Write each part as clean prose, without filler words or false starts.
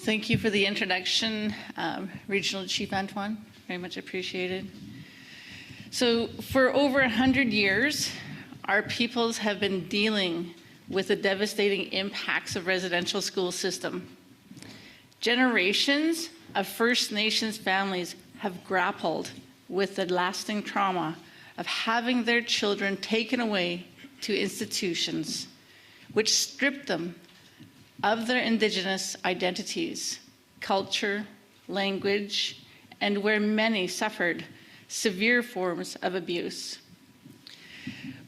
Thank you for the introduction, Regional Chief Antoine. Very much appreciated. So for over 100 years, our peoples have been dealing with the devastating impacts of residential school system. Generations of First Nations families have grappled with the lasting trauma of having their children taken away to institutions which strip them of their Indigenous identities, culture, language, and where many suffered severe forms of abuse.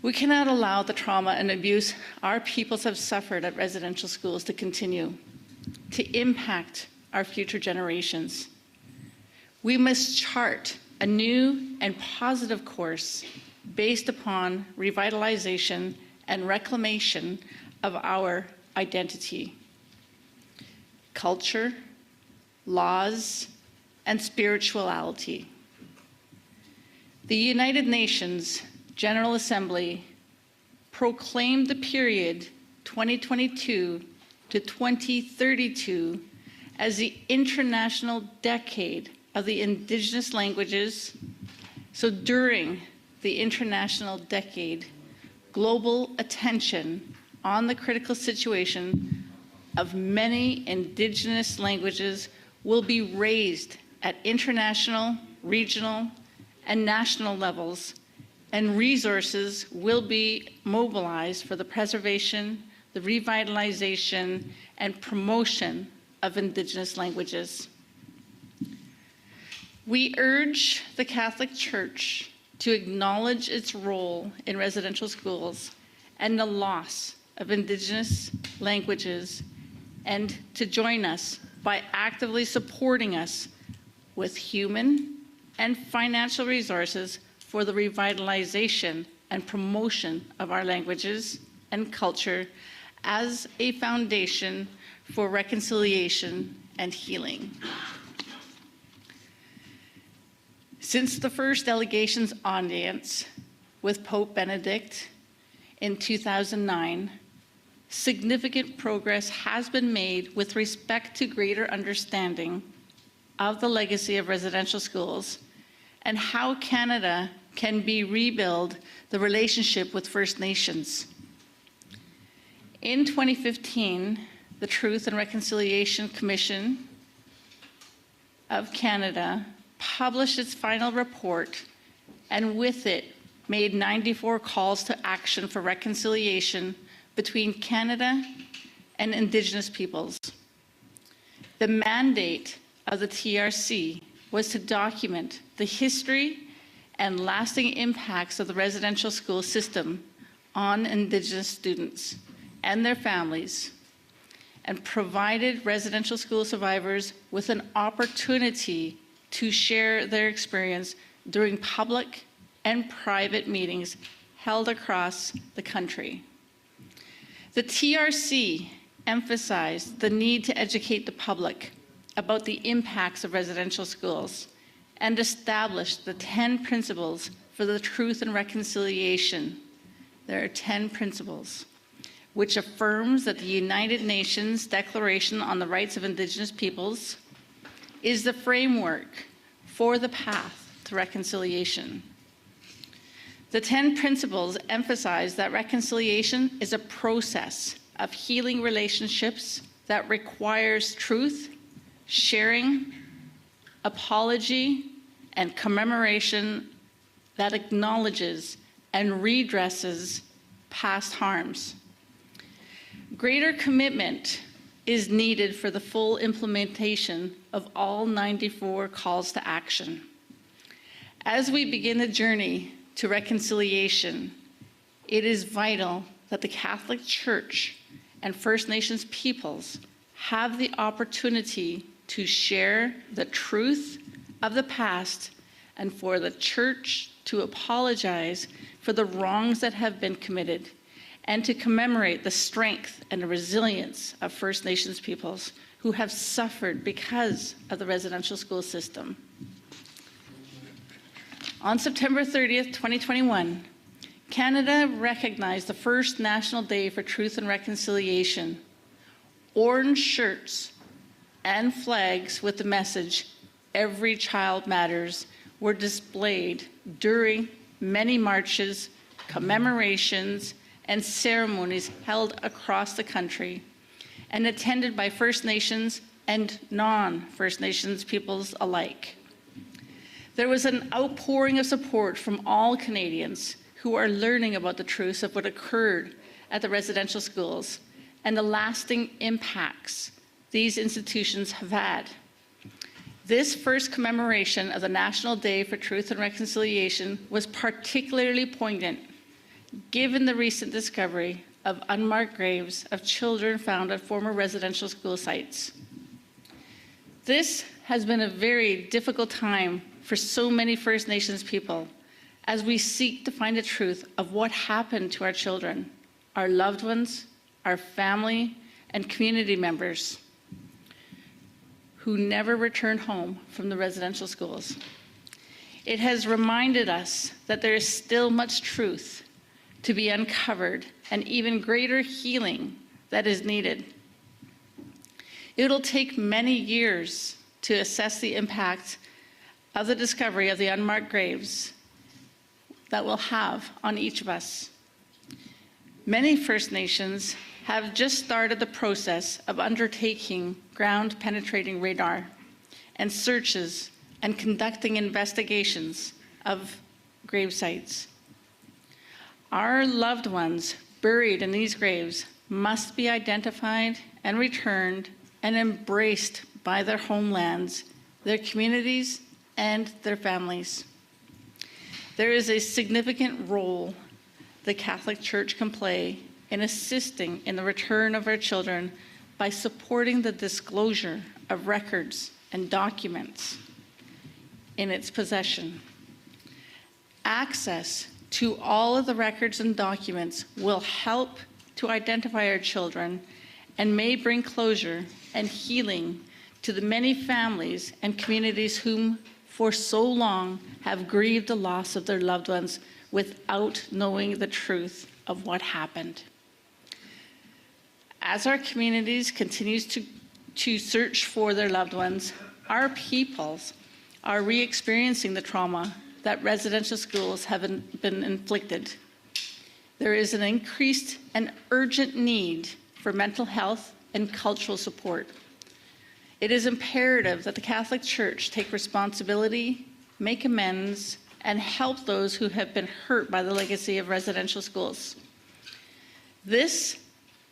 We cannot allow the trauma and abuse our peoples have suffered at residential schools to continue, to impact our future generations. We must chart a new and positive course based upon revitalization and reclamation of our identity, culture, laws, and spirituality. The United Nations General Assembly proclaimed the period 2022 to 2032 as the International Decade of the Indigenous Languages. So during the International Decade, global attention on the critical situation of many Indigenous languages will be raised at international, regional, and national levels, and resources will be mobilized for the preservation, the revitalization, and promotion of Indigenous languages. We urge the Catholic Church to acknowledge its role in residential schools and the loss of Indigenous languages, and to join us by actively supporting us with human and financial resources for the revitalization and promotion of our languages and culture as a foundation for reconciliation and healing. Since the first delegation's audience with Pope Benedict in 2009, significant progress has been made with respect to greater understanding of the legacy of residential schools and how Canada can rebuild the relationship with First Nations. In 2015, the Truth and Reconciliation Commission of Canada published its final report, and with it made 94 calls to action for reconciliation between Canada and Indigenous peoples. The mandate of the TRC was to document the history and lasting impacts of the residential school system on Indigenous students and their families, and provided residential school survivors with an opportunity to share their experience during public and private meetings held across the country. The TRC emphasized the need to educate the public about the impacts of residential schools and established the 10 principles for the truth and reconciliation. There are 10 principles, which affirms that the United Nations Declaration on the Rights of Indigenous Peoples is the framework for the path to reconciliation. The 10 principles emphasize that reconciliation is a process of healing relationships that requires truth, sharing, apology, and commemoration that acknowledges and redresses past harms. Greater commitment is needed for the full implementation of all 94 calls to action. As we begin the journey to reconciliation, it is vital that the Catholic Church and First Nations peoples have the opportunity to share the truth of the past and for the Church to apologize for the wrongs that have been committed and to commemorate the strength and the resilience of First Nations peoples who have suffered because of the residential school system. On September 30th, 2021, Canada recognized the first National Day for Truth and Reconciliation. Orange shirts and flags with the message, "Every child matters," were displayed during many marches, commemorations, and ceremonies held across the country and attended by First Nations and non-First Nations peoples alike. There was an outpouring of support from all Canadians who are learning about the truths of what occurred at the residential schools and the lasting impacts these institutions have had. This first commemoration of the National Day for Truth and Reconciliation was particularly poignant, given the recent discovery of unmarked graves of children found at former residential school sites. This has been a very difficult time for so many First Nations people as we seek to find the truth of what happened to our children, our loved ones, our family, and community members who never returned home from the residential schools. It has reminded us that there is still much truth to be uncovered and even greater healing that is needed. It'll take many years to assess the impact of the discovery of the unmarked graves that will have on each of us. Many First Nations have just started the process of undertaking ground-penetrating radar and searches and conducting investigations of grave sites. Our loved ones buried in these graves must be identified and returned and embraced by their homelands, their communities, and their families. There is a significant role the Catholic Church can play in assisting in the return of our children by supporting the disclosure of records and documents in its possession. Access to all of the records and documents will help to identify our children and may bring closure and healing to the many families and communities whom for so long have grieved the loss of their loved ones without knowing the truth of what happened. As our communities continues to search for their loved ones, our peoples are re-experiencing the trauma that residential schools have been inflicted. There is an increased and urgent need for mental health and cultural support. It is imperative that the Catholic Church take responsibility, make amends, and help those who have been hurt by the legacy of residential schools. This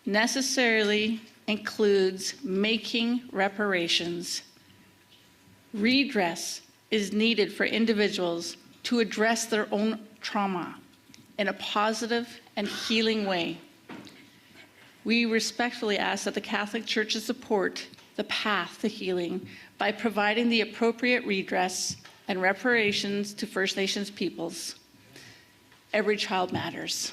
necessarily includes making reparations. Redress is needed for individuals to address their own trauma in a positive and healing way. We respectfully ask that the Catholic Church support the path to healing by providing the appropriate redress and reparations to First Nations peoples. Every child matters.